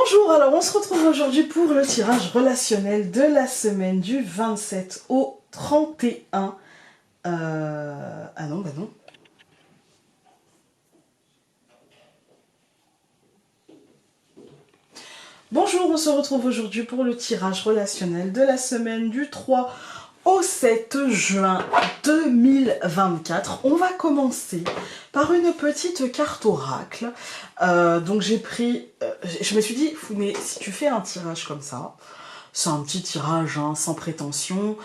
Bonjour, alors on se retrouve aujourd'hui pour le tirage relationnel de la semaine du 27 au 31. Ah non, bah non. Bonjour, on se retrouve aujourd'hui pour le tirage relationnel de la semaine du 3 au 7 juin 2024. On va commencer par une petite carte oracle. Donc j'ai pris... je me suis dit, Founé, si tu fais un tirage comme ça, c'est un petit tirage hein, sans prétention,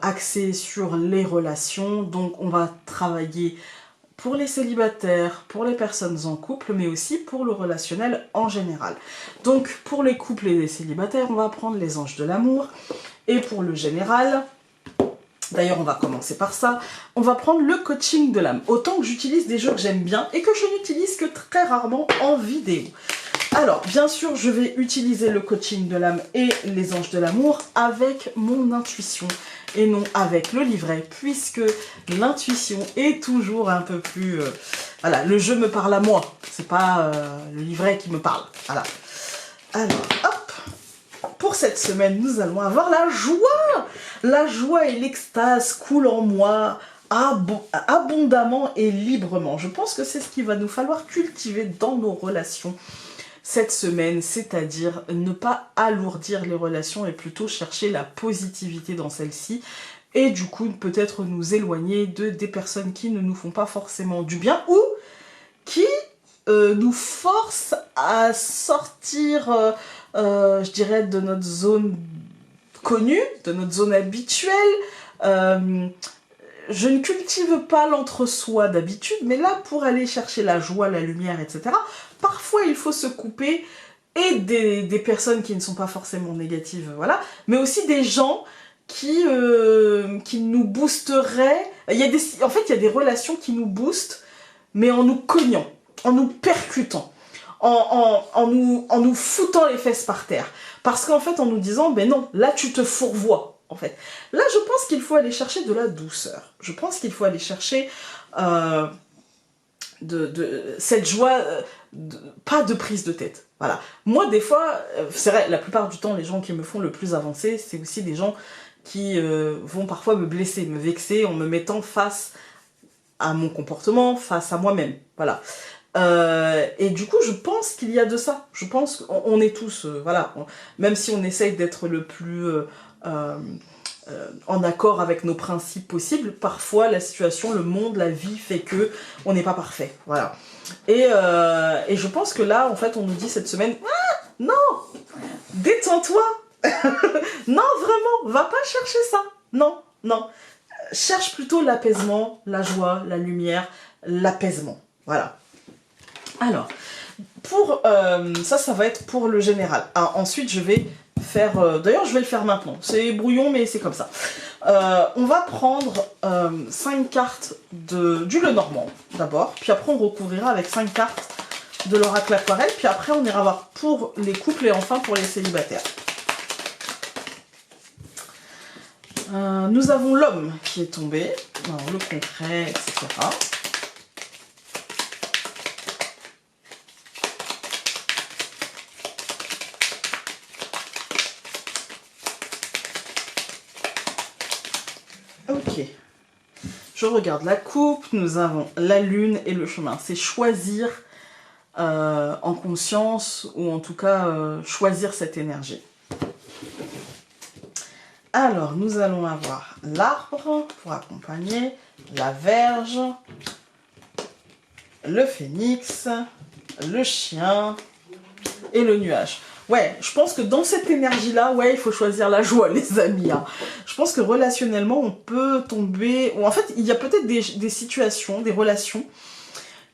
axé sur les relations. Donc on va travailler pour les célibataires, pour les personnes en couple, mais aussi pour le relationnel en général. Donc pour les couples et les célibataires, on va prendre les anges de l'amour. Et pour le général, d'ailleurs on va commencer par ça, on va prendre le coaching de l'âme. Autant que j'utilise des jeux que j'aime bien et que je n'utilise que très rarement en vidéo. Alors, bien sûr, je vais utiliser le coaching de l'âme et les anges de l'amour avec mon intuition et non avec le livret, puisque l'intuition est toujours un peu plus... voilà, le jeu me parle à moi, c'est pas le livret qui me parle. Voilà. Alors, hop, pour cette semaine, nous allons avoir la joie. La joie et l'extase coulent en moi abondamment et librement. Je pense que c'est ce qu'il va nous falloir cultiver dans nos relations cette semaine, c'est-à-dire ne pas alourdir les relations et plutôt chercher la positivité dans celle-ci et du coup peut-être nous éloigner des personnes qui ne nous font pas forcément du bien ou qui nous forcent à sortir, je dirais, de notre zone connue, de notre zone habituelle. Je ne cultive pas l'entre-soi d'habitude, mais là, pour aller chercher la joie, la lumière, etc., parfois il faut se couper et des personnes qui ne sont pas forcément négatives, voilà, mais aussi des gens qui nous boosteraient. En fait, il y a des relations qui nous boostent, mais en nous cognant, en nous percutant, en nous foutant les fesses par terre. Parce qu'en fait, en nous disant, ben non, là tu te fourvoies. En fait. Là, je pense qu'il faut aller chercher de la douceur. Je pense qu'il faut aller chercher cette joie, pas de prise de tête. Voilà. Moi, des fois, c'est vrai, la plupart du temps, les gens qui me font le plus avancer, c'est aussi des gens qui vont parfois me blesser, me vexer en me mettant face à mon comportement, face à moi-même. Voilà. Et du coup, je pense qu'il y a de ça. Je pense qu'on est tous, voilà, même si on essaye d'être le plus en accord avec nos principes possibles, parfois la situation, le monde, la vie fait que on n'est pas parfait. Voilà. Et je pense que là, en fait, on nous dit cette semaine, ah, non, détends-toi. Non, vraiment, va pas chercher ça. Non, non. Cherche plutôt l'apaisement, la joie, la lumière, l'apaisement. Voilà. Alors, pour ça va être pour le général. Ah, ensuite, je vais faire... D'ailleurs, je vais le faire maintenant. C'est brouillon, mais c'est comme ça. On va prendre 5 cartes du Lenormand, d'abord. Puis après, on recouvrira avec 5 cartes de l'oracle aquarelle. Puis après, on ira voir pour les couples et enfin pour les célibataires. Nous avons l'homme qui est tombé. Alors, le concret, etc. Ok, je regarde la coupe, nous avons la lune et le chemin. C'est choisir en conscience ou en tout cas choisir cette énergie. Alors, nous allons avoir l'arbre pour accompagner, la verge, le phénix, le chien et le nuage. Ouais, je pense que dans cette énergie-là, ouais, il faut choisir la joie, les amis. Hein. Je pense que relationnellement, on peut tomber... En fait, il y a peut-être des situations, des relations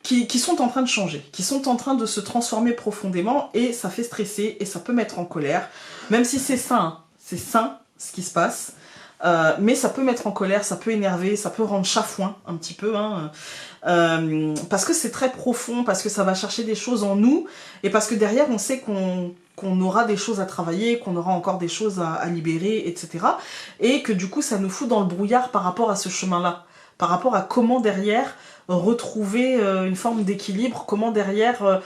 qui sont en train de changer, qui sont en train de se transformer profondément et ça fait stresser et ça peut mettre en colère. Même si c'est sain, hein. C'est sain ce qui se passe. Mais ça peut mettre en colère, ça peut énerver, ça peut rendre chafouin un petit peu, hein, parce que c'est très profond, parce que ça va chercher des choses en nous, et parce que derrière on sait qu'on aura des choses à travailler, qu'on aura encore des choses à libérer, etc. Et que du coup ça nous fout dans le brouillard par rapport à ce chemin-là, par rapport à comment derrière retrouver une forme d'équilibre, comment derrière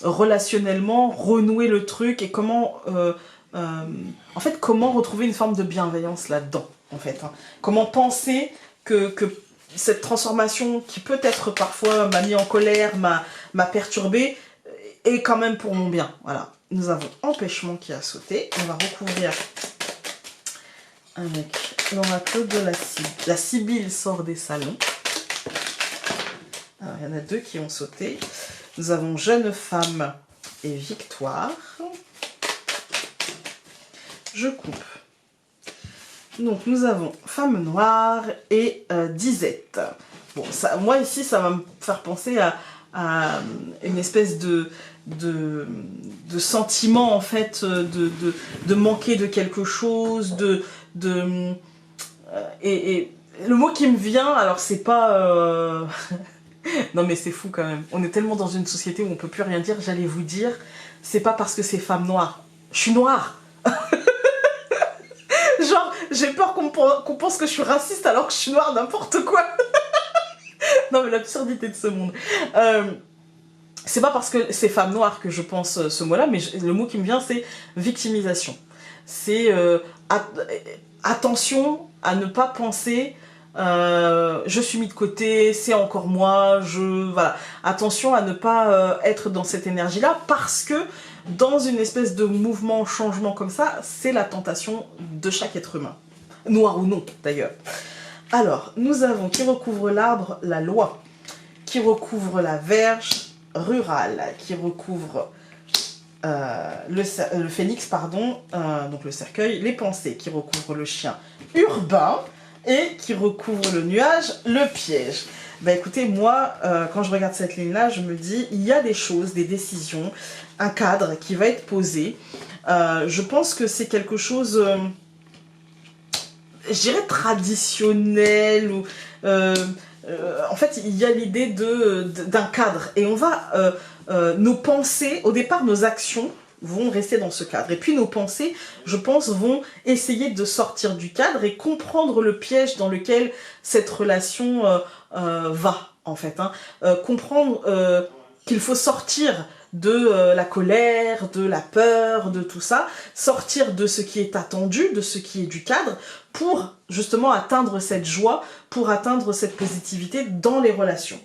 relationnellement renouer le truc et comment, en fait, comment retrouver une forme de bienveillance là-dedans, en fait. Hein. Comment penser que cette transformation qui peut-être parfois m'a mis en colère, m'a perturbé, est quand même pour mon bien. Voilà. Nous avons empêchement qui a sauté. On va recouvrir avec l'oracle de la Sibylle. La Sibylle sort des salons. Alors, il y en a deux qui ont sauté. Nous avons jeune femme et victoire. Je coupe. Donc nous avons femme noire et disette. Bon, ça, moi ici, ça va me faire penser à une espèce de sentiment en fait, de manquer de quelque chose, et le mot qui me vient, alors c'est pas... non mais c'est fou quand même, on est tellement dans une société où on peut plus rien dire, j'allais vous dire, c'est pas parce que c'est femme noire, je suis noire. Genre, j'ai peur qu'on pense que je suis raciste alors que je suis noire, n'importe quoi. Non mais l'absurdité de ce monde. C'est pas parce que c'est femme noire que je pense ce mot-là, mais le mot qui me vient, c'est victimisation. C'est attention à ne pas penser je suis mis de côté, c'est encore moi, voilà. Attention à ne pas être dans cette énergie-là, parce que dans une espèce de mouvement, changement comme ça, c'est la tentation de chaque être humain. Noir ou non, d'ailleurs. Alors, nous avons qui recouvre l'arbre, la loi, qui recouvre la verge, rurale, qui recouvre le phénix, pardon, donc le cercueil, les pensées, qui recouvre le chien, urbain, et qui recouvre le nuage, le piège. Bah écoutez, moi, quand je regarde cette ligne-là, je me dis, il y a des choses, des décisions, un cadre qui va être posé. Je pense que c'est quelque chose, je dirais traditionnel, ou... en fait, il y a l'idée d'un cadre, et on va... nos pensées, au départ, nos actions vont rester dans ce cadre. Et puis nos pensées, je pense, vont essayer de sortir du cadre et comprendre le piège dans lequel cette relation va, en fait. Hein. Comprendre qu'il faut sortir de la colère, de la peur, de tout ça, sortir de ce qui est attendu, de ce qui est du cadre, pour justement atteindre cette joie, pour atteindre cette positivité dans les relations.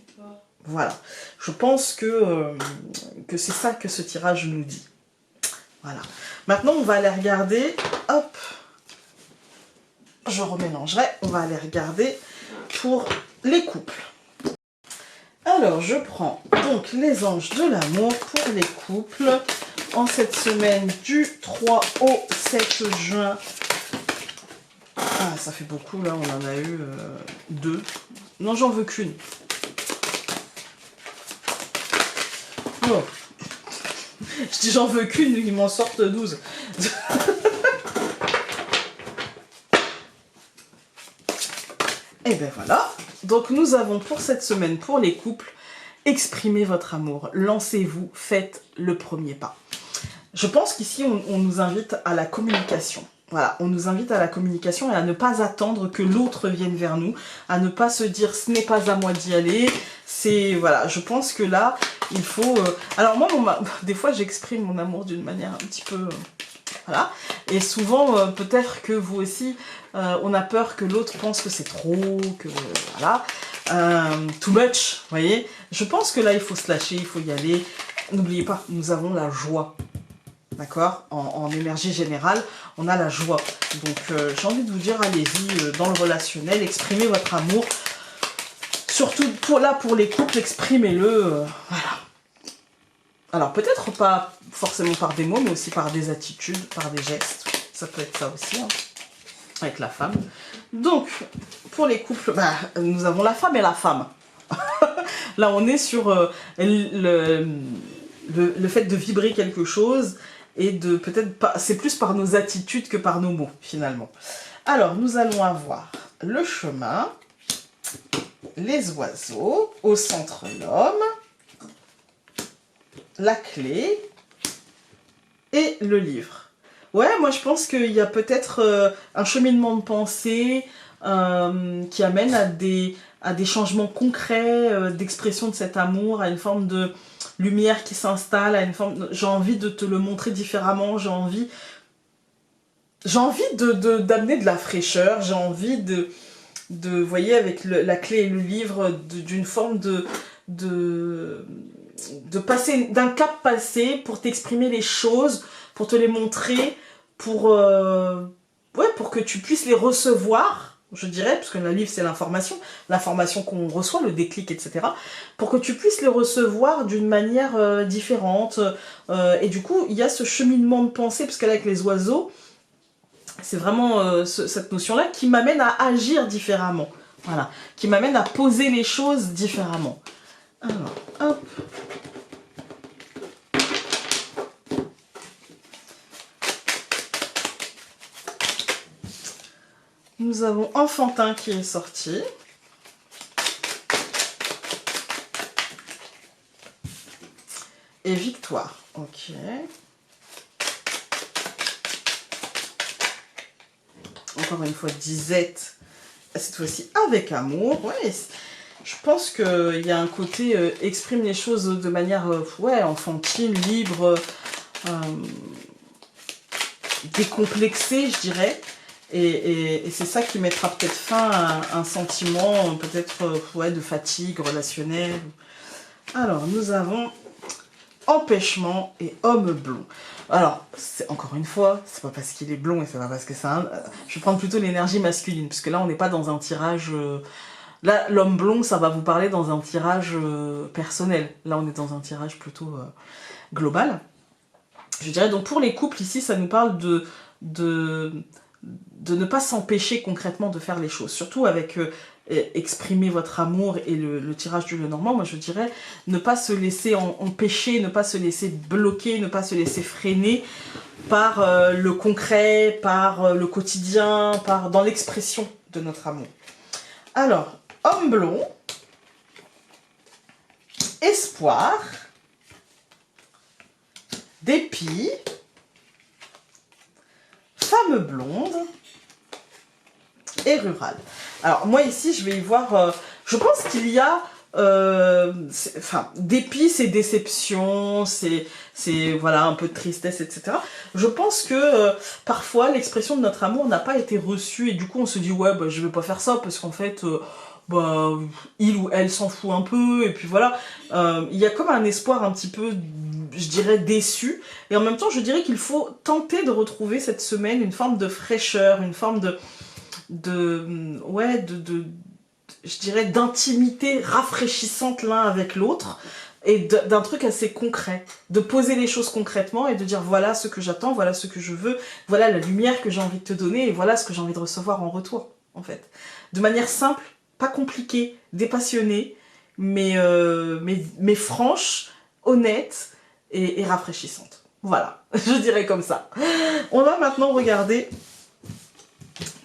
Voilà. Je pense que c'est ça que ce tirage nous dit. Voilà. Maintenant, on va aller regarder, hop, je remélangerai, on va aller regarder pour les couples. Alors, je prends donc les anges de l'amour pour les couples en cette semaine du 3 au 7 juin. Ah, ça fait beaucoup, là, on en a eu 2. Non, j'en veux qu'une. Oh. Je dis j'en veux qu'une, ils m'en sortent 12. Et ben voilà. Donc nous avons pour cette semaine, pour les couples, exprimez votre amour. Lancez-vous, faites le premier pas. Je pense qu'ici, on nous invite à la communication. Voilà, on nous invite à la communication et à ne pas attendre que l'autre vienne vers nous, à ne pas se dire ce n'est pas à moi d'y aller. C'est voilà, je pense que là, il faut. Alors moi, des fois, j'exprime mon amour d'une manière un petit peu, voilà. Et souvent, peut-être que vous aussi, on a peur que l'autre pense que c'est trop, que voilà, too much, vous voyez. Je pense que là, il faut se lâcher, il faut y aller. N'oubliez pas, nous avons la joie. D'accord, en énergie générale, on a la joie. Donc, j'ai envie de vous dire, allez-y dans le relationnel, exprimez votre amour. Surtout pour les couples, exprimez-le. Voilà. Alors, peut-être pas forcément par des mots, mais aussi par des attitudes, par des gestes. Ça peut être ça aussi, hein, avec la femme. Donc, pour les couples, bah, nous avons la femme et la femme. Là, on est sur le fait de vibrer quelque chose. Et de peut-être pas, c'est plus par nos attitudes que par nos mots, finalement. Alors, nous allons avoir le chemin, les oiseaux, au centre l'homme, la clé et le livre. Ouais, moi je pense qu'il y a peut-être un cheminement de pensée qui amène à des changements concrets d'expression de cet amour, à une forme de lumière qui s'installe, à une forme... J'ai envie de te le montrer différemment, j'ai envie d'amener de la fraîcheur, j'ai envie vous voyez, avec la clé et le livre, d'une forme de passer, d'un cap passé pour t'exprimer les choses, pour te les montrer, pour que tu puisses les recevoir, je dirais, parce que le livre c'est l'information qu'on reçoit, le déclic, etc. Pour que tu puisses les recevoir d'une manière différente. Et du coup, il y a ce cheminement de pensée, parce qu'avec les oiseaux, c'est vraiment cette notion-là qui m'amène à agir différemment. Voilà, qui m'amène à poser les choses différemment. Alors, hop. Nous avons Enfantin qui est sorti. Et Victoire. Ok. Encore une fois, disette. Cette fois-ci avec amour. Ouais, je pense qu'il y a un côté exprime les choses de manière enfantine, libre, décomplexée, je dirais. Et c'est ça qui mettra peut-être fin à un sentiment peut-être de fatigue relationnelle. Alors, nous avons empêchement et homme blond. Alors, encore une fois, c'est pas parce qu'il est blond et c'est pas parce que c'est un... Je vais prendre plutôt l'énergie masculine, parce que là, on n'est pas dans un tirage... Là, l'homme blond, ça va vous parler dans un tirage personnel. Là, on est dans un tirage plutôt global. Je dirais, donc pour les couples, ici, ça nous parle de ne pas s'empêcher concrètement de faire les choses. Surtout avec exprimer votre amour et le tirage du Lenormand, moi je dirais ne pas se laisser empêcher, ne pas se laisser bloquer, ne pas se laisser freiner par le concret, par le quotidien, dans l'expression de notre amour. Alors, homme blond, espoir, dépit, femme blonde et rurale. Alors moi ici je vais y voir, je pense qu'il y a, dépit c'est déception, c'est voilà un peu de tristesse, etc. Je pense que parfois l'expression de notre amour n'a pas été reçue et du coup on se dit ouais bah, je vais pas faire ça parce qu'en fait il ou elle s'en fout un peu et puis voilà. Il y a comme un espoir un petit peu, je dirais, déçu. Et en même temps, je dirais qu'il faut tenter de retrouver cette semaine une forme de fraîcheur, une forme je dirais, d'intimité rafraîchissante l'un avec l'autre et d'un truc assez concret. De poser les choses concrètement et de dire voilà ce que j'attends, voilà ce que je veux, voilà la lumière que j'ai envie de te donner et voilà ce que j'ai envie de recevoir en retour, en fait. De manière simple, pas compliquée, dépassionnée, mais franche, honnête et rafraîchissante. Voilà, je dirais comme ça. On va maintenant regarder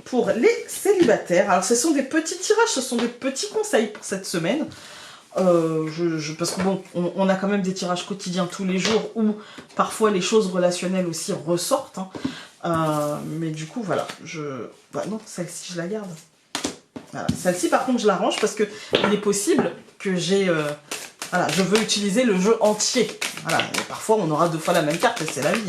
pour les célibataires. Alors ce sont des petits tirages, ce sont des petits conseils pour cette semaine. Parce que bon, on a quand même des tirages quotidiens tous les jours où parfois les choses relationnelles aussi ressortent. Mais du coup, voilà. non, celle-ci, je la garde. Voilà. Celle-ci, par contre, je la range parce que il est possible que j'ai... voilà, je veux utiliser le jeu entier. Voilà, et parfois on aura 2 fois la même carte et c'est la vie.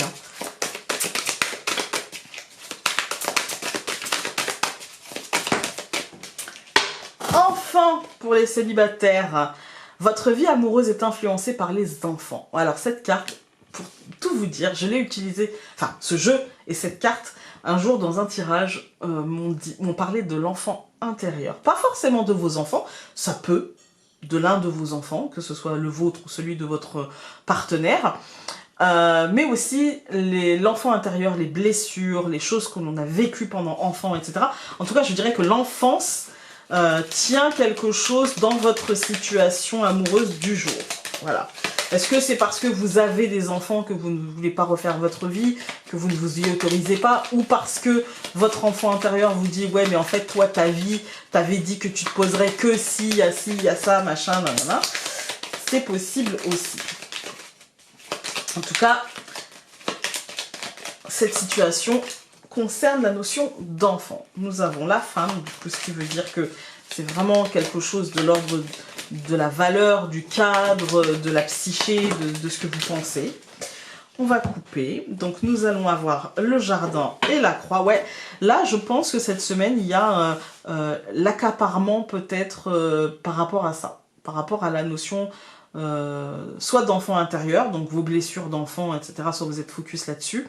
Enfin, pour les célibataires, votre vie amoureuse est influencée par les enfants. Alors cette carte, pour tout vous dire, je l'ai utilisée, enfin ce jeu et cette carte, un jour dans un tirage, m'ont parlé de l'enfant intérieur. Pas forcément de vos enfants, ça peut, de l'un de vos enfants, que ce soit le vôtre ou celui de votre partenaire, mais aussi l'enfant intérieur, les blessures, les choses que l'on a vécues pendant enfant, etc. En tout cas, je dirais que l'enfance tient quelque chose dans votre situation amoureuse du jour. Voilà. Est-ce que c'est parce que vous avez des enfants que vous ne voulez pas refaire votre vie, que vous ne vous y autorisez pas, ou parce que votre enfant intérieur vous dit « Ouais, mais en fait, toi, ta vie, t'avais dit que tu te poserais que si, il y a ça, machin, nanana. » C'est possible aussi. En tout cas, cette situation concerne la notion d'enfant. Nous avons la femme, du coup, ce qui veut dire que c'est vraiment quelque chose de l'ordre de la valeur, du cadre, de la psyché, de ce que vous pensez. On va couper. Donc nous allons avoir le jardin et la croix. Ouais, là je pense que cette semaine il y a l'accaparement peut-être par rapport à ça. Par rapport à la notion soit d'enfant intérieur, donc vos blessures d'enfant, etc. Soit vous êtes focus là-dessus.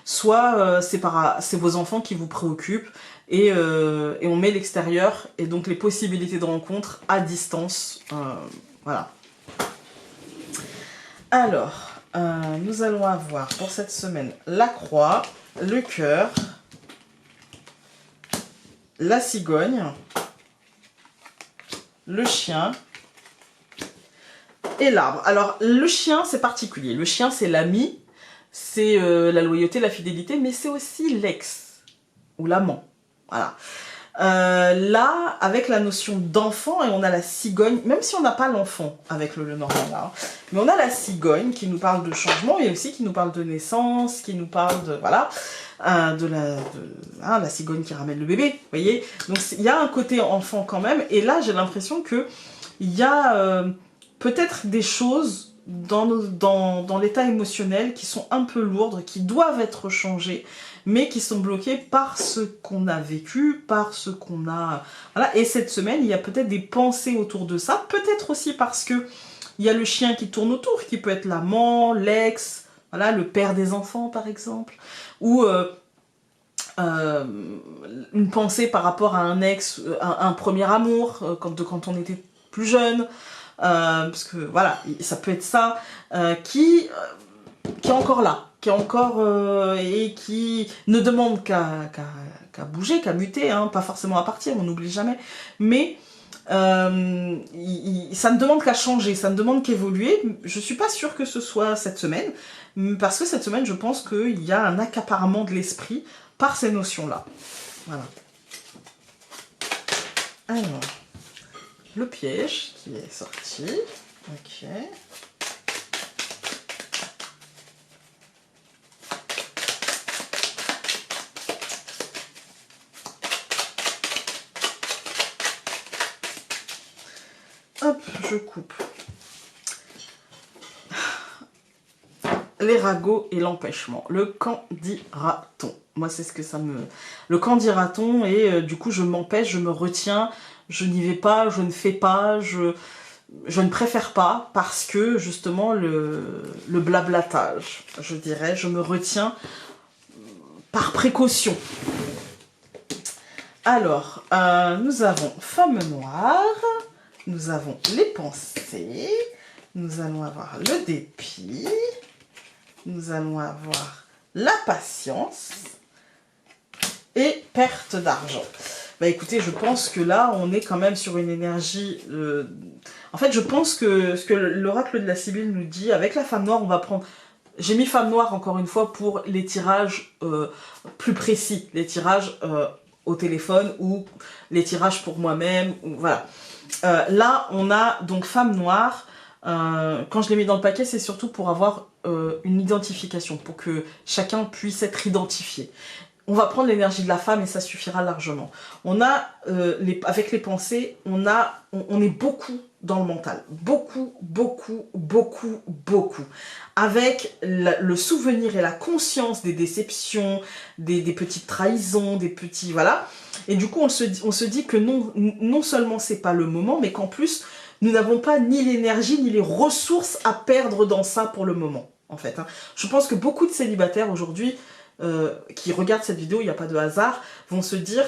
Soit c'est vos enfants qui vous préoccupent et on met l'extérieur et donc les possibilités de rencontre à distance. Voilà. Alors, nous allons avoir pour cette semaine la croix, le cœur, la cigogne, le chien et l'arbre. Alors, le chien, c'est particulier. Le chien, c'est l'ami, c'est la loyauté, la fidélité, mais c'est aussi l'ex ou l'amant. Voilà. Là, avec la notion d'enfant, et on a la cigogne, même si on n'a pas l'enfant avec le normal là, mais on a la cigogne qui nous parle de changement et aussi qui nous parle de naissance, qui nous parle de, voilà, la cigogne qui ramène le bébé, vous voyez. Donc il y a un côté enfant quand même, et là j'ai l'impression que il y a peut-être des choses dans l'état émotionnel qui sont un peu lourdes, qui doivent être changées, mais qui sont bloqués par ce qu'on a vécu, par ce qu'on a... Voilà. Et cette semaine, il y a peut-être des pensées autour de ça, peut-être aussi parce que il y a le chien qui tourne autour, qui peut être l'amant, l'ex, voilà, le père des enfants par exemple, ou une pensée par rapport à un ex, un premier amour, quand on était plus jeune, parce que voilà, ça peut être ça, qui est encore là, qui est encore et qui ne demande qu'à bouger, qu'à muter, hein, pas forcément à partir, on n'oublie jamais, mais ça ne demande qu'à changer, ça ne demande qu'évoluer. Je suis pas sûre que ce soit cette semaine, parce que cette semaine, je pense qu'il y a un accaparement de l'esprit par ces notions-là. Voilà. Alors, le piège qui est sorti. Ok. Hop, je coupe. Les ragots et l'empêchement. Le qu'en dira-t-on? Moi, c'est ce que ça me... Le qu'en dira-t-on, et du coup, je m'empêche, je me retiens, je n'y vais pas, je ne fais pas, je ne préfère pas, parce que, justement, le blablatage, je dirais, je me retiens par précaution. Alors, nous avons femme noire, nous avons les pensées, nous allons avoir le dépit, nous allons avoir la patience et perte d'argent. Bah écoutez, je pense que là, on est quand même sur une énergie... En fait, je pense que ce que l'oracle de la Sibylle nous dit, avec la femme noire, on va prendre... J'ai mis femme noire, encore une fois, pour les tirages plus précis, les tirages au téléphone ou les tirages pour moi-même, voilà. Là, on a donc femme noire. Quand je l'ai mis dans le paquet, c'est surtout pour avoir une identification, pour que chacun puisse être identifié. On va prendre l'énergie de la femme et ça suffira largement. On a, avec les pensées, on est beaucoup dans le mental. Beaucoup, beaucoup, beaucoup, beaucoup. Avec le souvenir et la conscience des déceptions, des petites trahisons, des petits... Voilà. Et du coup, on se dit que non seulement c'est pas le moment, mais qu'en plus, nous n'avons pas ni l'énergie, ni les ressources à perdre dans ça pour le moment, en fait. Hein. Je pense que beaucoup de célibataires aujourd'hui, qui regardent cette vidéo, il n'y a pas de hasard, vont se dire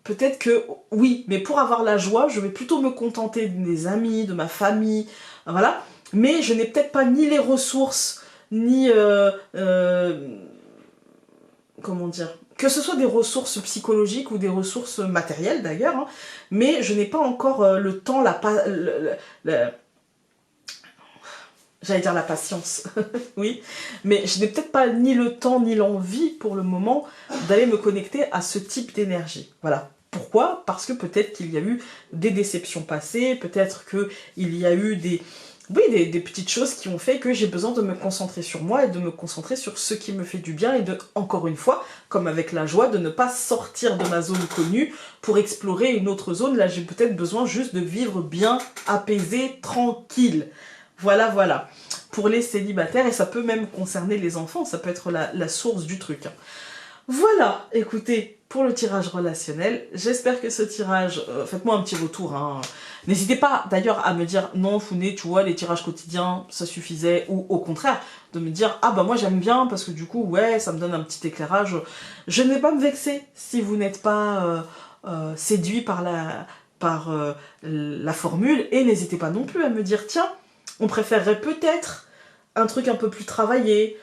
peut-être que oui, mais pour avoir la joie, je vais plutôt me contenter de mes amis, de ma famille, voilà, mais je n'ai peut-être pas ni les ressources, ni comment dire, que ce soit des ressources psychologiques ou des ressources matérielles d'ailleurs, hein, mais je n'ai pas encore le temps, j'allais dire la patience, oui, mais je n'ai peut-être pas ni le temps ni l'envie pour le moment d'aller me connecter à ce type d'énergie. Voilà. Pourquoi? Parce que peut-être qu'il y a eu des déceptions passées, peut-être qu'il y a eu oui, des petites choses qui ont fait que j'ai besoin de me concentrer sur moi et de me concentrer sur ce qui me fait du bien et de, encore une fois, comme avec la joie, de ne pas sortir de ma zone connue pour explorer une autre zone. Là, j'ai peut-être besoin juste de vivre bien, apaisé, tranquille. Voilà, voilà. Pour les célibataires, et ça peut même concerner les enfants, ça peut être la source du truc. Voilà, écoutez, pour le tirage relationnel, j'espère que ce tirage, faites-moi un petit retour, hein. N'hésitez pas d'ailleurs à me dire, non Founé, tu vois, les tirages quotidiens, ça suffisait, ou au contraire, de me dire, ah bah moi j'aime bien, parce que du coup, ouais, ça me donne un petit éclairage. Je ne vais pas me vexer si vous n'êtes pas séduit par la formule, et n'hésitez pas non plus à me dire, tiens, on préférerait peut-être un truc un peu plus travaillé,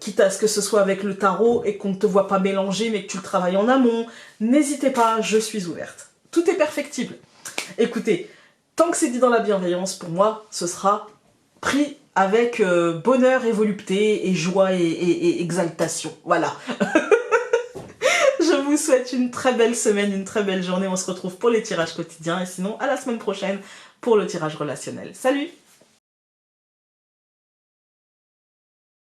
quitte à ce que ce soit avec le tarot et qu'on ne te voit pas mélanger mais que tu le travailles en amont, n'hésitez pas, je suis ouverte. Tout est perfectible. Écoutez, tant que c'est dit dans la bienveillance, pour moi, ce sera pris avec bonheur et volupté et joie et exaltation. Voilà. Je vous souhaite une très belle semaine, une très belle journée. On se retrouve pour les tirages quotidiens et sinon à la semaine prochaine pour le tirage relationnel. Salut!